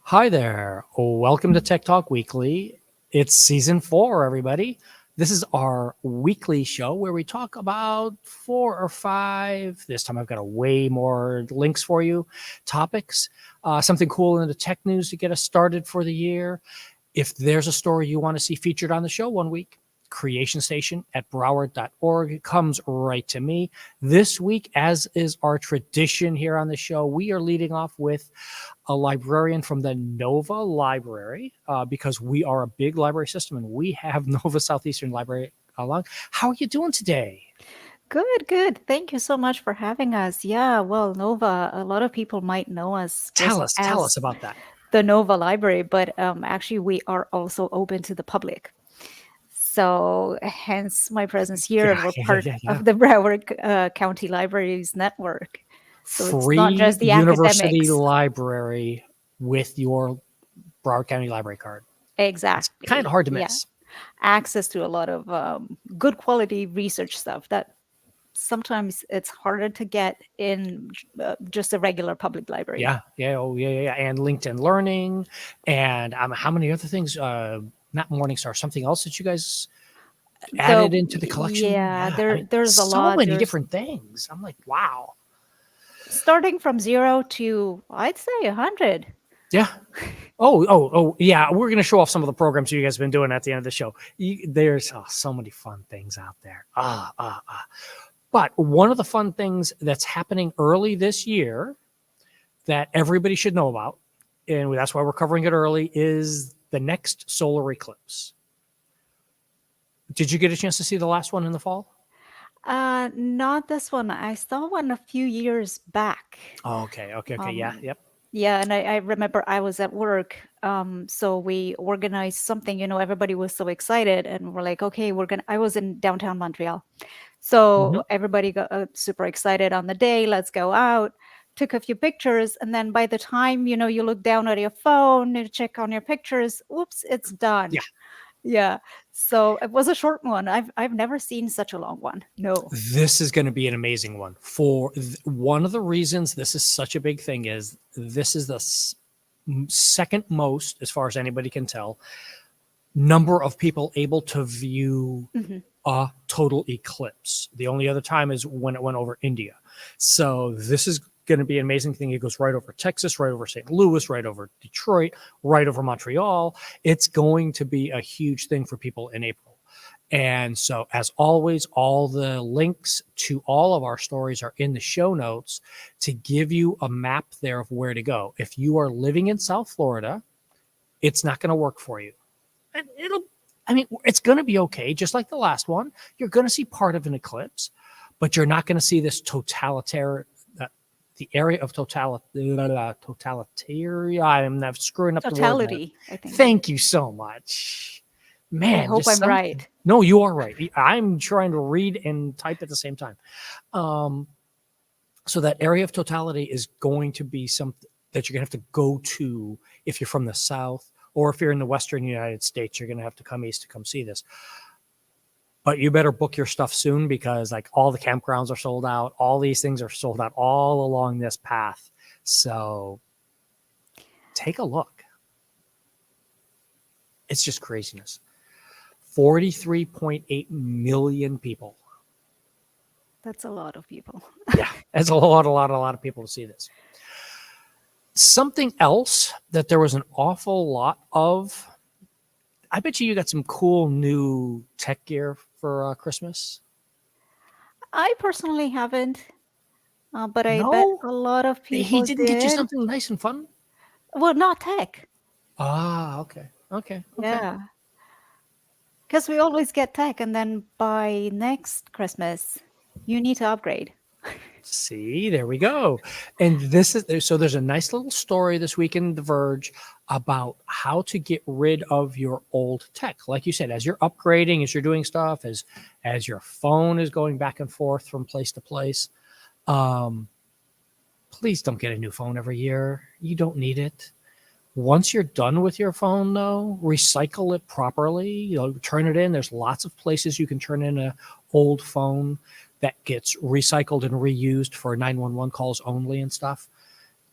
Hi there. Welcome to Tech Talk Weekly. It's season 4, everybody. This is our weekly show where we talk about 4 or 5. This time I've got a way more links for you, topics, something cool in the tech news to get us started for the year. If there's a story you want to see featured on the show one week, Creation Station at Broward.org comes right to me. This week, as is our tradition here on the show, we are leading off with a librarian from the Nova Library because we are a big library system and we have Nova Southeastern Library along. How are you doing today? Good, good. Thank you so much for having us. Yeah, well, Nova, a lot of people might know us Tell just us as about that. the Nova Library, but actually, we are also open to the public. So, hence my presence here. Yeah, We're yeah, yeah, part yeah, yeah. of the Broward County Libraries Network. So, it's not Free just the university academics. library with your Broward County Library card. It's kind of Exactly. hard to Yeah. miss. Access to a lot of good quality research stuff that sometimes it's harder to get in just a regular public library. Yeah, yeah, oh, yeah, yeah, yeah. And LinkedIn Learning, and how many other things? Not Morningstar, something else that you guys added into the collection. Yeah, Yeah, I mean, there's a so lot. many There's different things. I'm like, wow. starting from 0 to, I'd say, 100. Yeah. Oh, yeah. We're going to show off some of the programs you guys have been doing at the end of the show. There's so many fun things out there. But one of the fun things that's happening early this year that everybody should know about, and that's why we're covering it early, is the next solar eclipse. Did you get a chance to see the last one in the fall? Not this one. I saw one a few years back. Oh, okay. Yeah, Um, yep. yeah, and I remember I was at work. So we organized something, everybody was so excited and we're like, okay, I was in downtown Montreal. Mhm. So everybody got super excited on the day. Let's go out. Took a few pictures, and then by the time you look down at your phone and check on your pictures, oops, it's done. Yeah. Yeah. So it was a short one. I've never seen such a long one. No. This is going to be an amazing one. One of the reasons this is such a big thing is this is the second most, as far as anybody can tell, number of people able to view Hmm. a total eclipse. The only other time is when it went over India. So this is going to be an amazing thing. It goes right over Texas, right over St. Louis, right over Detroit, right over Montreal. It's going to be a huge thing for people in April. And so, as always, all the links to all of our stories are in the show notes to give you a map there of where to go. If you are living in South Florida, it's not going to work for you. And it's going to be okay, just like the last one. You're going to see part of an eclipse, but you're not going to see this the area of totalitarian. I'm not screwing up the word there. Totality, I think. Thank you so much. I Man, hope just I'm something. right. No, you are right. I'm trying to read and type at the same time. Um, so that area of totality is going to be something that you're going to have to go to if you're from the South, or if you're in the Western United States, you're going to have to come east to come see this. But you better book your stuff soon because like all the campgrounds are sold out. All these things are sold out all along this path. So take a look. It's just craziness. 43.8 million people. That's a lot of people. Yeah, that's a lot of people to see this. Something else that there was an awful lot of. I bet you got some cool new tech gear for Christmas. I personally haven't, but I bet No, a lot of he people didn't get you did. something nice and fun. Well, not tech. Okay. Yeah. Because we always get tech, and then by next Christmas, you need to upgrade. See, there we go. And this is so there's a nice little story this week in The Verge about how to get rid of your old tech. Like you said, as you're upgrading, as you're doing stuff, as your phone is going back and forth from place to place. Um, please don't get a new phone every year. You don't need it. Once you're done with your phone, though, recycle it properly. Turn it in. There's lots of places you can turn in a old phone that gets recycled and reused for 911 calls only and stuff.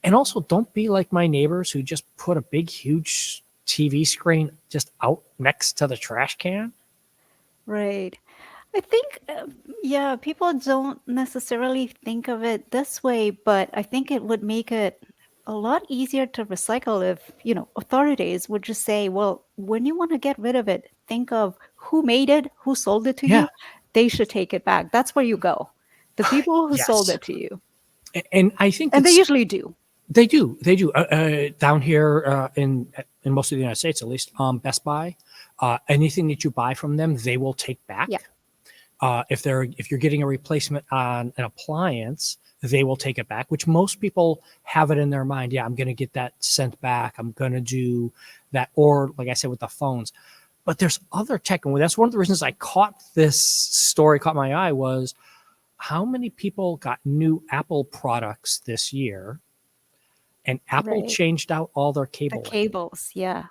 And also, don't be like my neighbors who just put a big, huge TV screen just out next to the trash can. Right. I think, yeah, people don't necessarily think of it this way, but I think it would make it a lot easier to recycle if, authorities would just say, well, when you want to get rid of it, think of who made it, who sold it to Yeah. you. They should take it back. That's where you go. The people who sold Yes. it to you. And I think And they it's usually do. they do down here in most of the United States, at least. Best Buy, anything that you buy from them, they will take Yeah. back. If you're getting a replacement on an appliance, they will take it back. Which most people have it in their mind. Yeah, I'm going to get that sent back. I'm going to do that. Or like I said with the phones, but there's other tech, and that's one of the reasons I caught this story. Caught my eye was how many people got new Apple products this year, and Apple Right. changed out all their The cabling. cables. Yeah.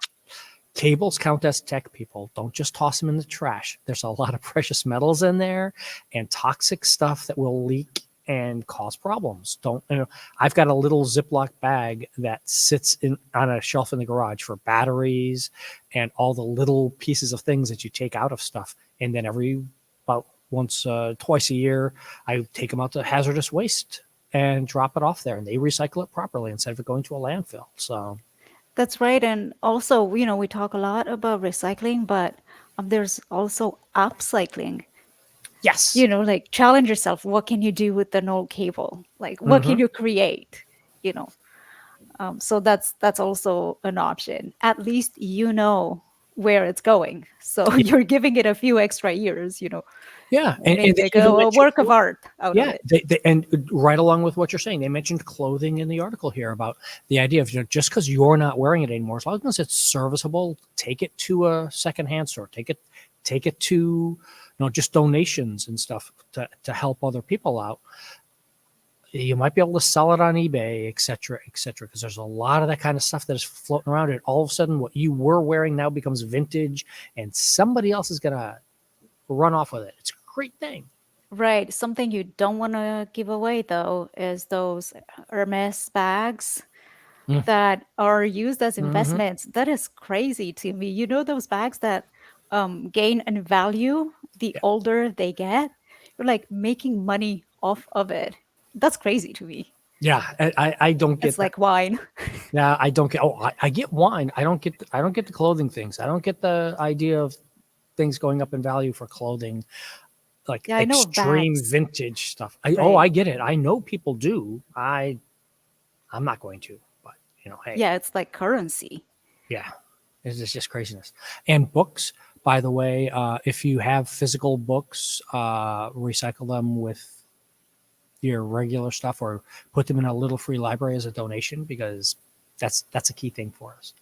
Cables count as tech, people. Don't just toss them in the trash. There's a lot of precious metals in there and toxic stuff that will leak and cause problems. Don't I've got a little Ziploc bag that sits on a shelf in the garage for batteries and all the little pieces of things that you take out of stuff. And then about twice a year, I take them out to hazardous waste and drop it off there, and they recycle it properly instead of it going to a landfill. So That's right. And also, we talk a lot about recycling, but there's also upcycling. yes. Like challenge yourself. What can you do with an old cable? Like, what can Hmm. you create? You know, so that's also an option. At least where it's going. So you're giving it a few extra years. Yeah, and Maybe they make even a mentioned work of art out of yeah, it. and right along with what you're saying, they mentioned clothing in the article here about the idea of just because you're not wearing it anymore, as long as it's serviceable, take it to a secondhand store, take it to just donations and stuff to help other people out. You might be able to sell it on eBay, et cetera, because there's a lot of that kind of stuff that is floating around. And all of a sudden, what you were wearing now becomes vintage, and somebody else is gonna run off with it. It's a great thing. Right. Something you don't want to give away, though, is those Hermes bags that are used as Mm-hmm. investments. That is crazy to me. Those bags that gain in value the Yeah, older they get? You're like making money off of it. That's crazy to me. yeah. I don't It's get that. like wine. Yeah, I don't get. Oh, I get wine. I don't get the clothing things. I don't get the idea of things going up in value for clothing, like Yeah, I know of extreme bags. vintage stuff. Right. I get it. I know people do. I'm not going to, but hey, Yeah, it's like currency. yeah, it's just craziness. And books, by the way, if you have physical books, recycle them with your regular stuff, or put them in a little free library as a donation, because that's a key thing for us.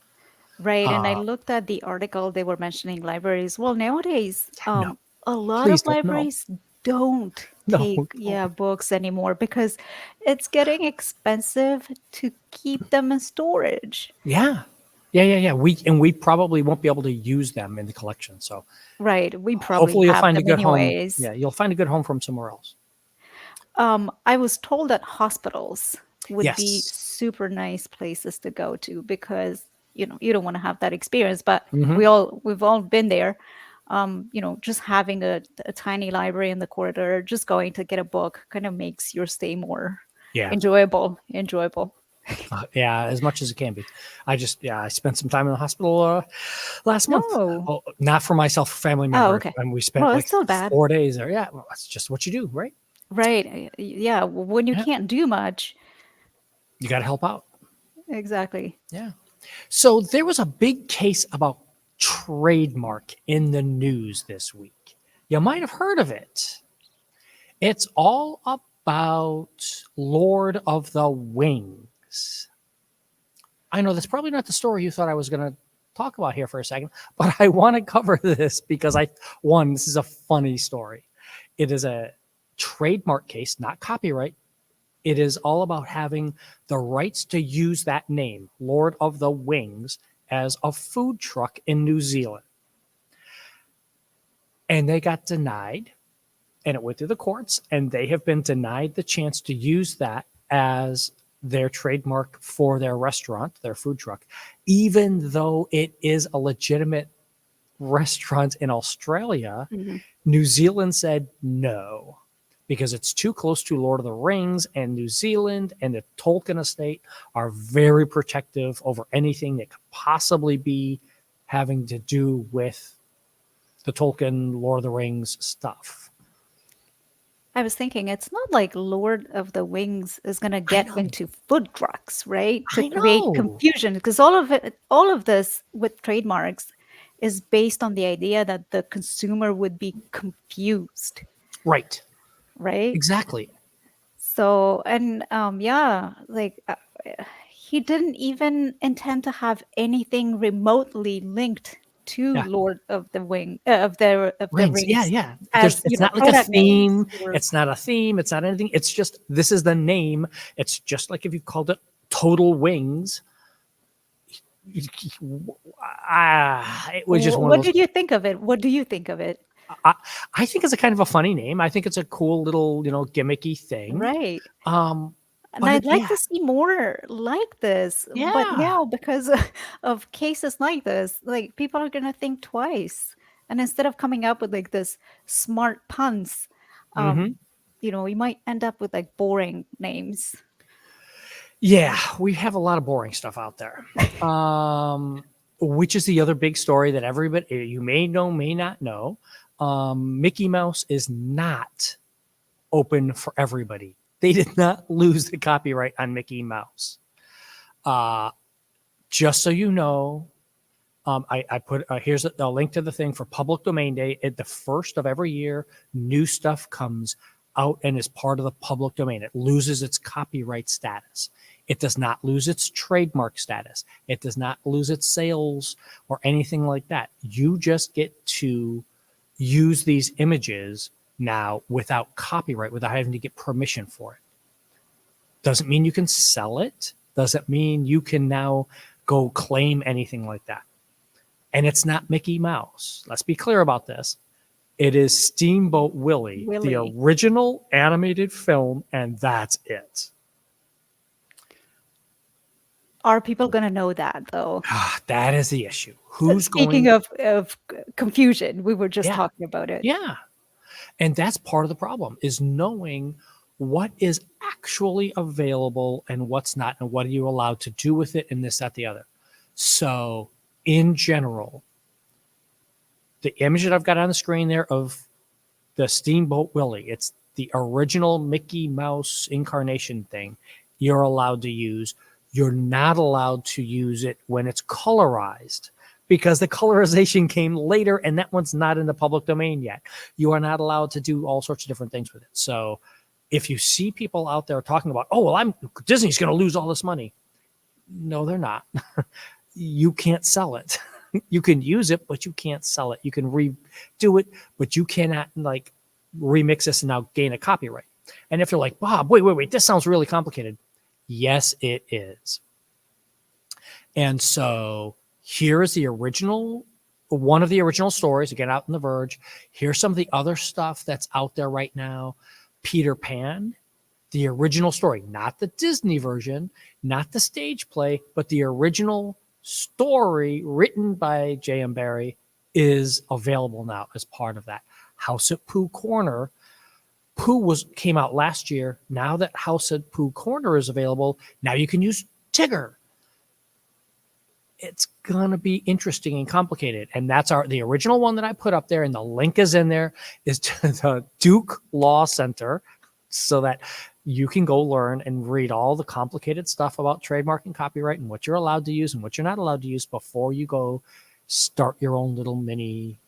Right. And I Uh, looked at the article, they were mentioning libraries. Well, nowadays, no, a lot of please don't. No, libraries don't no, take, don't. yeah, books anymore because it's getting expensive to keep them in storage. Yeah. Yeah. We probably won't be able to use them in the collection. So Right. We probably hopefully you'll have find a them good home. anyways. Yeah, you'll find a good home from somewhere else. I was told that hospitals would be Yes. super nice places to go to because you don't want to have that experience, but Hmm. we've all been there. Just having a tiny library in the corridor, just going to get a book kind of makes your stay more Yeah. enjoyable. Yeah, as much as it can be. I spent some time in the hospital last month. No. Oh, not for myself, for family Oh, member, okay. and we spent Well, it's like still bad. 4 days there. Yeah, well, that's just what you do, right? Right. Yeah. When you Yeah, can't do much. you got to help out. Exactly. Yeah. So there was a big case about Trademark in the news this week. You might have heard of it. It's all about Lord of the Wings. I know that's probably not the story you thought I was going to talk about here for a second, but I want to cover this because this is a funny story. It is a trademark case, not copyright. It is all about having the rights to use that name, Lord of the Wings, as a food truck in New Zealand. And they got denied, and it went through the courts, and they have been denied the chance to use that as their trademark for their restaurant, their food truck, even though it is a legitimate restaurant in Australia. Mhm. New Zealand said no because it's too close to Lord of the Rings, and New Zealand and the Tolkien estate are very protective over anything that could possibly be having to do with the Tolkien Lord of the Rings stuff. I was thinking it's not like Lord of the Wings is going to I get know. into food trucks, right? To I create know. confusion, because all of this with trademarks is based on the idea that the consumer would be confused, Right. right? Exactly. So, and yeah, like he didn't even intend to have anything remotely linked to Yeah. Lord of the of the Rings. Yeah, Rings yeah. as It's not like a product names theme. or It's not a theme. It's not anything. It's just this is the name. It's just like if you called it Total Wings. It was just one of What those. did you think of it? What do you think of it? I, I think it's a kind of a funny name. I think it's a cool little, gimmicky thing. Right. Um, And but I'd like yeah, to see more like this, but yeah. now because of cases like this, like people are gonna think twice. And instead of coming up with like this smart puns, Hmm. um, we might end up with like boring names. Yeah, we have a lot of boring stuff out there. Which is the other big story that everybody you may know, may not know. Mickey Mouse is not open for everybody. They did not lose the copyright on Mickey Mouse. Uh, just so you know, I put here's a link to the thing for Public Domain Day. At the first of every year, new stuff comes out and is part of the public domain. It loses its copyright status. It does not lose its trademark status. It does not lose its sales or anything like that. You just get to use these images now without copyright, without having to get permission for it. Doesn't mean you can sell it. Doesn't mean you can now go claim anything like that. And it's not Mickey Mouse. Let's be clear about this. It is Steamboat Willie, the Willie. original animated film, and that's it. Are people gonna know that though? That is the issue. Who's Speaking going? of confusion, we were just Yeah, talking about it. yeah. And that's part of the problem is knowing what is actually available and what's not, and what are you allowed to do with it, and this, that, the other. So, in general, the image that I've got on the screen there of the Steamboat Willie, it's the original Mickey Mouse incarnation thing you're allowed to use. You're not allowed to use it when it's colorized because the colorization came later and that one's not in the public domain yet. You are not allowed to do all sorts of different things with it. So if you see people out there talking about, oh, well, Disney's going to lose all this money. No, they're not. You can't sell it. You can use it, but you can't sell it. You can redo it, but you cannot like remix this and now gain a copyright. And if you're like, Bob, wait, this sounds really complicated. Yes, it is. And so here is the original, one of the original stories, again, out in The Verge. Here's some of the other stuff that's out there right now. Peter Pan, the original story, not the Disney version, not the stage play, but the original story written by J.M. Barrie is available now as part of that. House at Pooh Corner. Pooh came out last year. Now that House at Pooh Corner is available, now you can use Tigger. It's gonna be interesting and complicated. And that's the original one that I put up there, and the link is in there, is to the Duke Law Center, so that you can go learn and read all the complicated stuff about trademark and copyright and what you're allowed to use and what you're not allowed to use before you go start your own little mini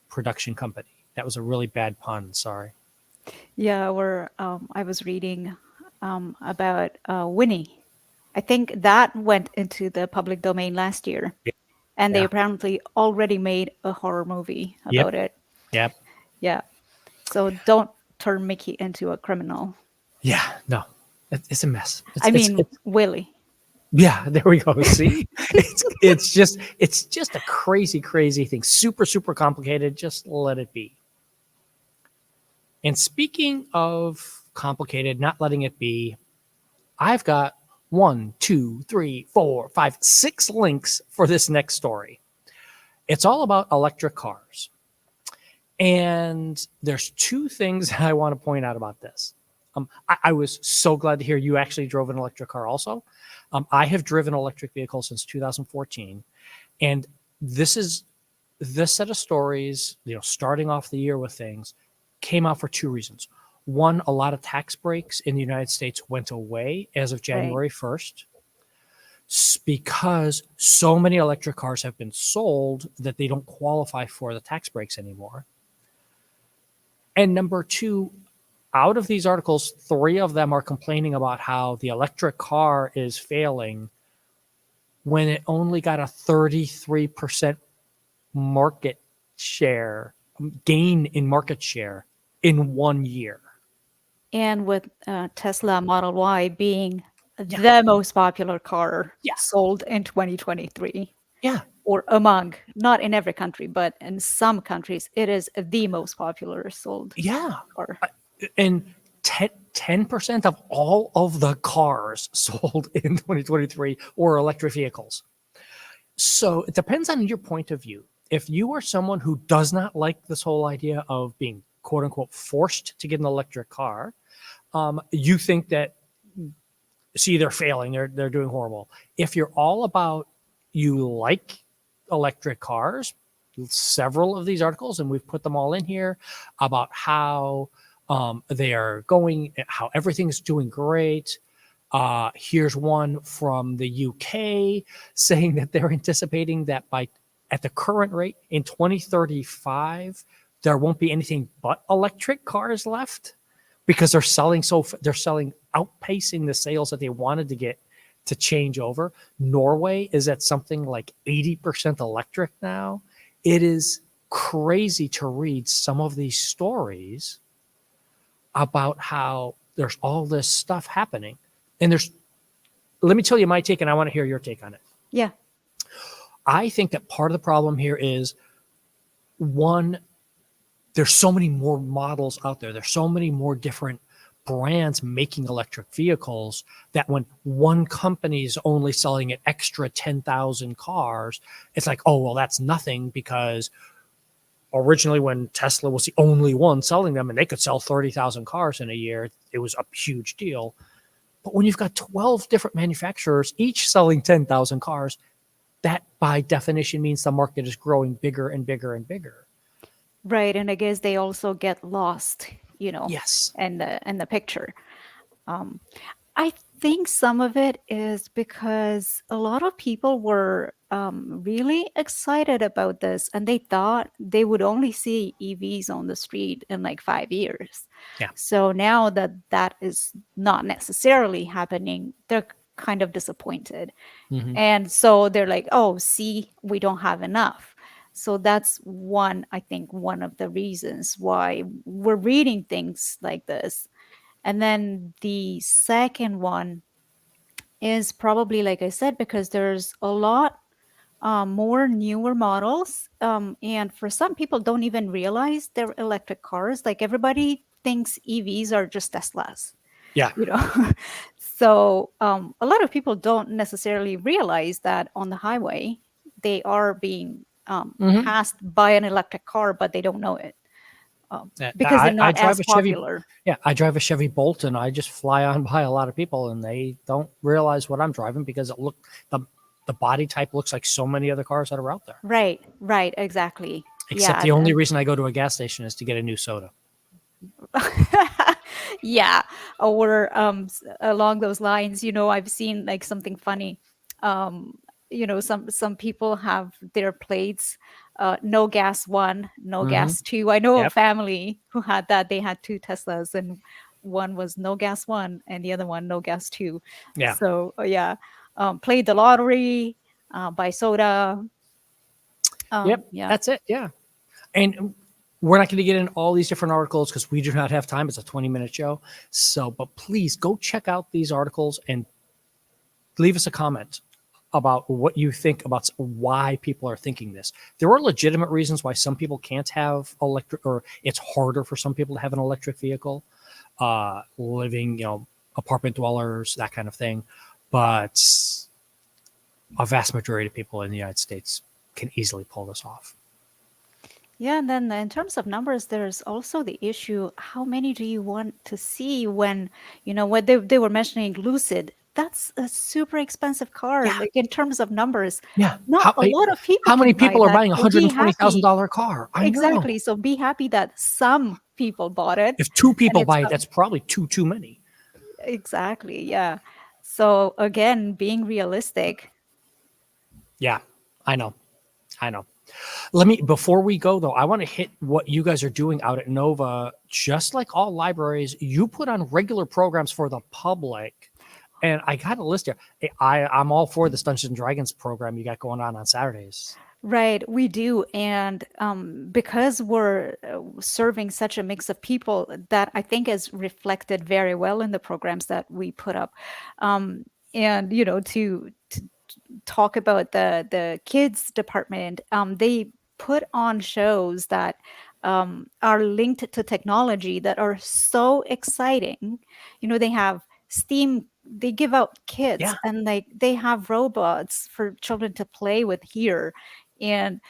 production company. That was a really bad pun. Sorry. Yeah, I was reading about Winnie. I think that went into the public domain last year, and they Yeah. apparently already made a horror movie Yep. about it. Yep. Yeah. So don't turn Mickey into a criminal. Yeah. No, it's a mess. I mean, Willie. Yeah, there we go. See, it's just a crazy thing. Super, super complicated. Just let it be. And speaking of complicated, not letting it be, I've got 1, 2, 3, 4, 5, 6 links for this next story. It's all about electric cars. And there's two things I want to point out about this. I was so glad to hear you actually drove an electric car also. I have driven electric vehicles since 2014. And this set of stories, starting off the year with things, came out for two reasons. One, a lot of tax breaks in the United States went away as of Right. January 1st because so many electric cars have been sold that they don't qualify for the tax breaks anymore. And number two, out of these articles, 3 of them are complaining about how the electric car is failing when it only got a 33% market share, gain in market share in 1 year. And with Tesla Model Y being Yeah. the most popular car Yeah. sold in 2023. Yeah. Or among, not in every country, but in some countries, it is the most popular sold Yeah. car. And 10% of all of the cars sold in 2023 were electric vehicles. So it depends on your point of view. If you are someone who does not like this whole idea of being quote unquote forced to get an electric car, you think that, see, they're failing, they're doing horrible. If you're all about, you like electric cars, several of these articles, and we've put them all in here, about how they are going, how everything's doing great. Here's one from the UK saying that they're anticipating that at the current rate in 2035, there won't be anything but electric cars left because they're selling outpacing the sales that they wanted to get to change over. Norway is at something like 80% electric now. It is crazy to read some of these stories about how there's all this stuff happening. And let me tell you my take, and I want to hear your take on it. Yeah. I think that part of the problem here is, one, there's so many more models out there. There's so many more different brands making electric vehicles that when one company is only selling an extra 10,000 cars, it's like, oh, well, that's nothing, because originally when Tesla was the only one selling them and they could sell 30,000 cars in a year, it was a huge deal. But when you've got 12 different manufacturers, each selling 10,000 cars, that by definition means the market is growing bigger and bigger and bigger. Right. And I guess they also get lost, Yes. in the picture. I think some of it is because a lot of people were really excited about this, and they thought they would only see EVs on the street in like 5 years. Yeah. So now that is not necessarily happening, they're kind of disappointed. Mm-hmm. And so they're like, oh, see, we don't have enough. So that's I think one of the reasons why we're reading things like this. And then the second one is probably, like I said, because there's a lot more newer models. And for some people don't even realize they're electric cars. Like everybody thinks EVs are just Teslas. Yeah. So a lot of people don't necessarily realize that on the highway, they are being passed by an electric car, but they don't know it. Because they're not as popular. I drive a Chevy Bolt, and I just fly on by a lot of people, and they don't realize what I'm driving because the body type looks like so many other cars that are out there. Right, exactly. Except the only reason I go to a gas station is to get a new soda. Yeah, or along those lines, I've seen like something funny. Some people have their plates, no gas 1, no gas 2. I know a family who had that. They had 2 Teslas, and one was no gas 1 and the other one no gas 2. Yeah. So played the lottery, buy soda. Yep. Yeah. That's it. Yeah. And we're not going to get into all these different articles because we do not have time. It's a 20-minute show. But please go check out these articles and leave us a comment about what you think about why people are thinking this. There are legitimate reasons why some people can't have electric, or it's harder for some people to have an electric vehicle. Living, apartment dwellers, that kind of thing. But a vast majority of people in the United States can easily pull this off. Yeah, and then in terms of numbers, there's also the issue, how many do you want to see when, what they were mentioning Lucid. That's a super expensive car, Yeah, like in terms of numbers. yeah. Not a lot of people How many can buy people are that. buying a So hundred be and twenty thousand happy. dollar car? I know. Exactly. So be happy that some people bought it If two and people it's buy it, that's probably too many. exactly. Yeah. So again, being realistic. Yeah, I know. I know. Let me, before we go though, I want to hit what you guys are doing out at Nova. Just like all libraries, you put on regular programs for the public. And I got a list here. I'm all for this Dungeons and Dragons program you got going on Saturdays. Right, we do. And because we're serving such a mix of people, that I think is reflected very well in the programs that we put up. And, to talk about the kids department, they put on shows that are linked to technology that are so exciting. They have Steam. They give out kits, Yeah. and they have robots for children to play with here. And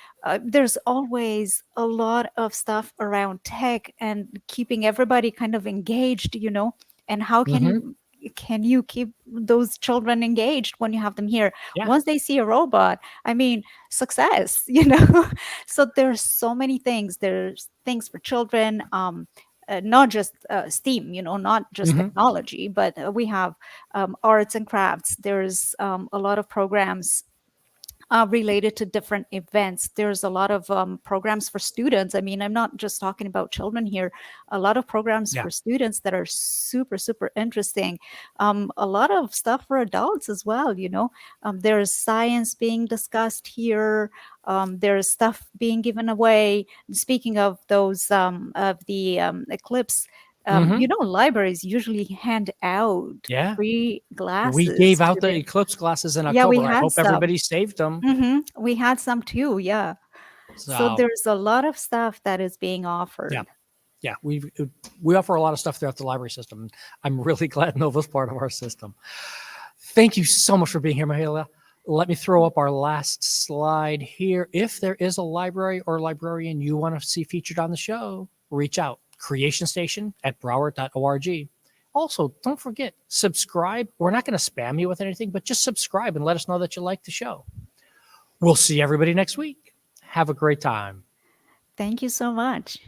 there's always a lot of stuff around tech and keeping everybody kind of engaged. And how Mm-hmm. can you keep those children engaged when you have them here? Yeah. Once they see a robot, I mean, success. So there's so many things. There's things for children, not just STEAM, not just Mm-hmm. technology, but we have arts and crafts. There's a lot of programs related to different events. There's a lot of programs for students. I mean, I'm not just talking about children here. A lot of programs Yeah. for students that are super, super interesting. A lot of stuff for adults as well. There's science being discussed here. There's stuff being given away. Speaking of those, of the Eclipse, Mm-hmm. libraries usually hand out Yeah. free We glasses gave out to the their. Eclipse glasses in Yeah, we October. I had hope some. everybody saved them. We had some too, yeah. So So there's a lot of stuff that is being yeah. offered. Yeah, we offer a lot of stuff throughout the library system. I'm really glad Nova's part of our system. Thank you so much for being here, Mihaela. Let me throw up our last slide here. If there is a library or librarian you want to see featured on the show, reach out. creationstation@broward.org. Also, don't forget, subscribe. We're not going to spam you with anything, but just subscribe and let us know that you like the show. We'll see everybody next week. Have a great time. Thank you so much.